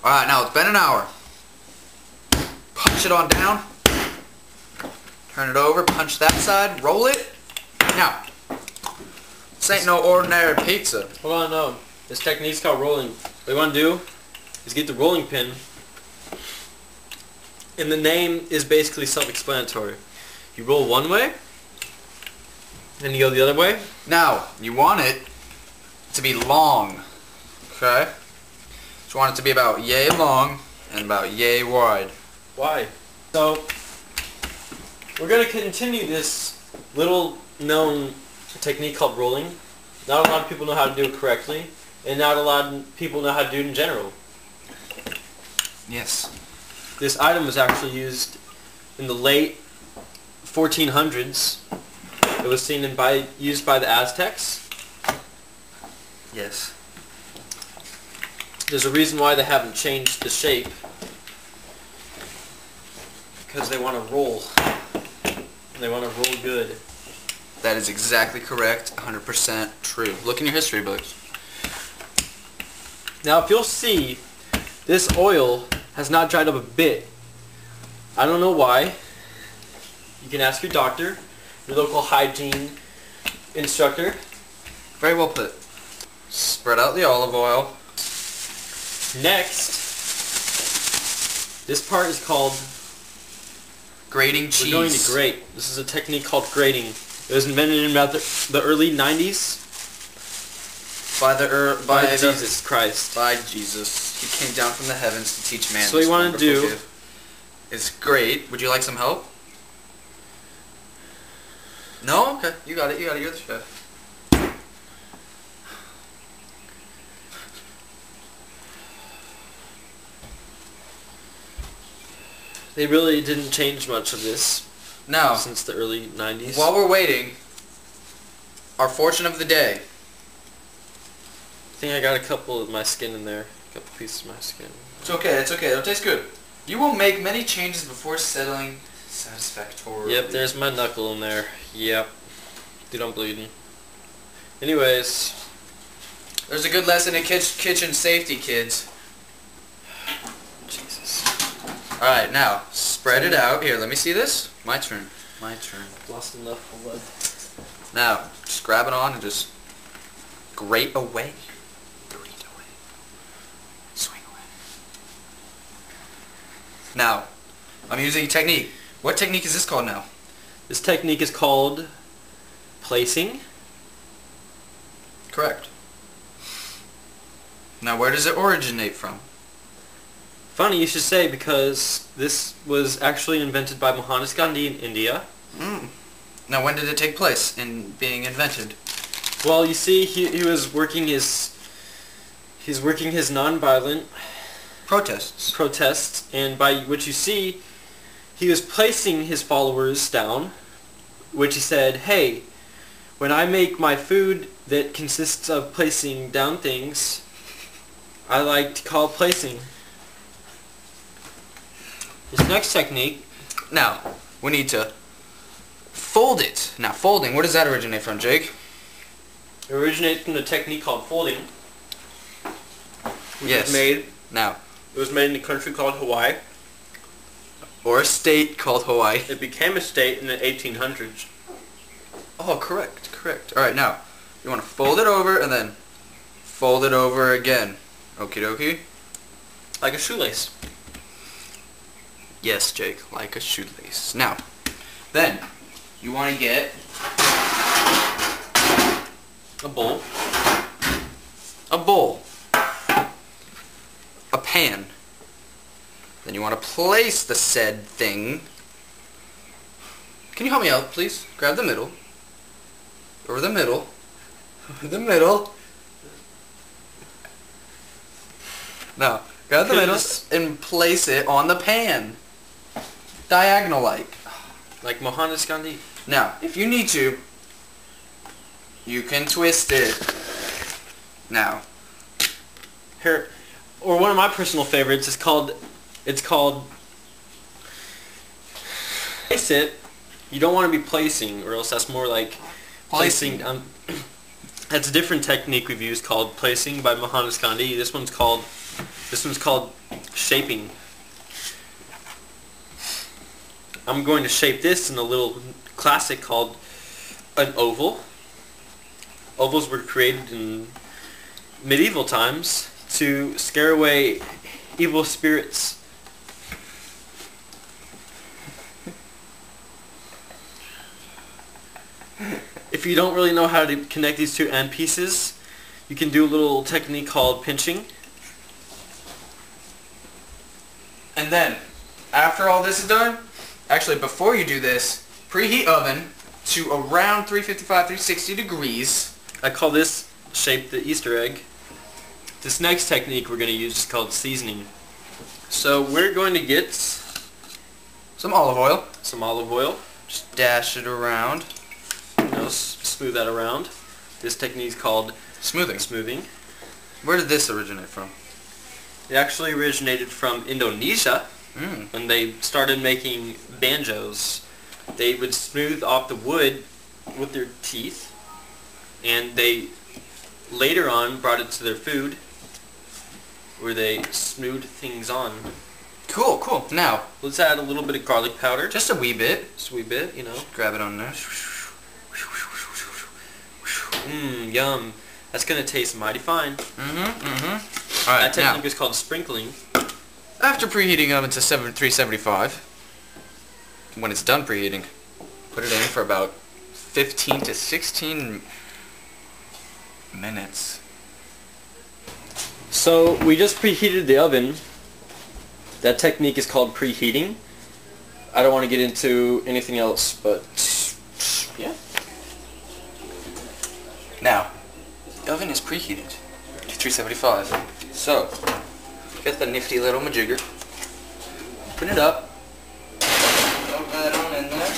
Alright, now it's been an hour. Punch it on down. Turn it over, punch that side, roll it. Now, this ain't no ordinary pizza. Hold on, no. This technique's called rolling. What you want to do is get the rolling pin, and the name is basically self-explanatory. You roll one way, then you go the other way. Now, you want it to be long, okay? So you want it to be about yay long and about yay wide. Why? So, we're going to continue this little known technique called rolling. Not a lot of people know how to do it correctly, and not a lot of people know how to do it in general. Yes. This item was actually used in the late 1400s. It was seen and used by the Aztecs. Yes. There's a reason why they haven't changed the shape. Because they want to roll. They want to roll good. That is exactly correct, 100% true. Look in your history books. Now if you'll see, this oil has not dried up a bit. I don't know why. You can ask your doctor, your local hygiene instructor. Very well put. Spread out the olive oil. Next, this part is called Grating cheese. We're going to grate. This is a technique called grating. It was invented in about the early 90s by Jesus Christ. By Jesus. He came down from the heavens to teach man. So what you want to do is great. Would you like some help? No? Okay. You got it. You're the chef. They really didn't change much of this Now, since the early 90s. while we're waiting, our fortune of the day. I think I got a couple of my skin in there. A couple pieces of my skin. It's okay. It's okay. It'll taste good. You will make many changes before settling satisfactorily. Yep, there's my knuckle in there. Yep. Dude, I'm bleeding. Anyways. There's a good lesson in kitchen safety, kids. Jesus. Alright, now, spread it out. Here, let me see this. My turn. My turn. Lost enough blood. Now, just grab it on and just grate away. Grate away. Swing away. Now, I'm using a technique. What technique is this called now? This technique is called placing. Correct. Now, where does it originate from? Funny you should say, because this was actually invented by Mohandas Gandhi in India. Now, when did it take place in being invented? Well, you see, he was working his non-violent protests, and by which you see, he was placing his followers down, which he said, hey, when I make my food that consists of placing down things, I like to call it placing. This next technique. Now, we need to fold it. Now, folding, where does that originate from, Jake? It originates from the technique called folding. Yes. It Now, was made in a country called Hawaii. or a state called Hawaii. It became a state in the 1800s. Oh, correct, correct. Alright, now, you want to fold it over and then fold it over again. Okie dokie? Like a shoelace. Yes, Jake, like a shoelace. Now, then, you want to get A bowl. a bowl, a pan. Then you want to place the said thing. Can you help me out, please? Grab the middle. Over the middle. Over the middle. Now, grab the middle and place it on the pan. Diagonal-like. Like Mohandas Gandhi. Now, if you need to, you can twist it. Now, Here, or one of my personal favorites is called, it's called place it. You don't want to be placing, or else that's more like placing. That's a different technique we've used called placing by Mohandas Gandhi. This one's called shaping. I'm going to shape this in a little classic called an oval. Ovals were created in medieval times to scare away evil spirits. If you don't really know how to connect these two end pieces, you can do a little technique called pinching. And then, after all this is done, actually before you do this, preheat oven to around 355, 360 degrees. I call this shape the Easter egg. This next technique we're going to use is called seasoning. So we're going to get Some olive oil. some olive oil. Just dash it around. Smooth that around. This technique is called Smoothing. smoothing. Where did this originate from? It actually originated from Indonesia Mm. when they started making banjos. They would smooth off the wood with their teeth, and they later on brought it to their food where they smoothed things on. Cool, cool. Now, Let's add a little bit of garlic powder. just a wee bit. Just a wee bit, you know. Grab it on there. Mmm, yum. That's going to taste mighty fine. Mm-hmm. That Alright, technique now, is called sprinkling. after preheating oven to 375, when it's done preheating, put it in for about 15 to 16 minutes. So we just preheated the oven. That technique is called preheating. I don't want to get into anything else, but yeah. Now, the oven is preheated to 375. So, get the nifty little majigger. Open it up. Dump that on in there.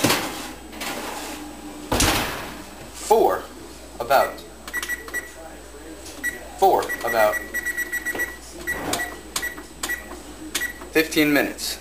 About 15 minutes.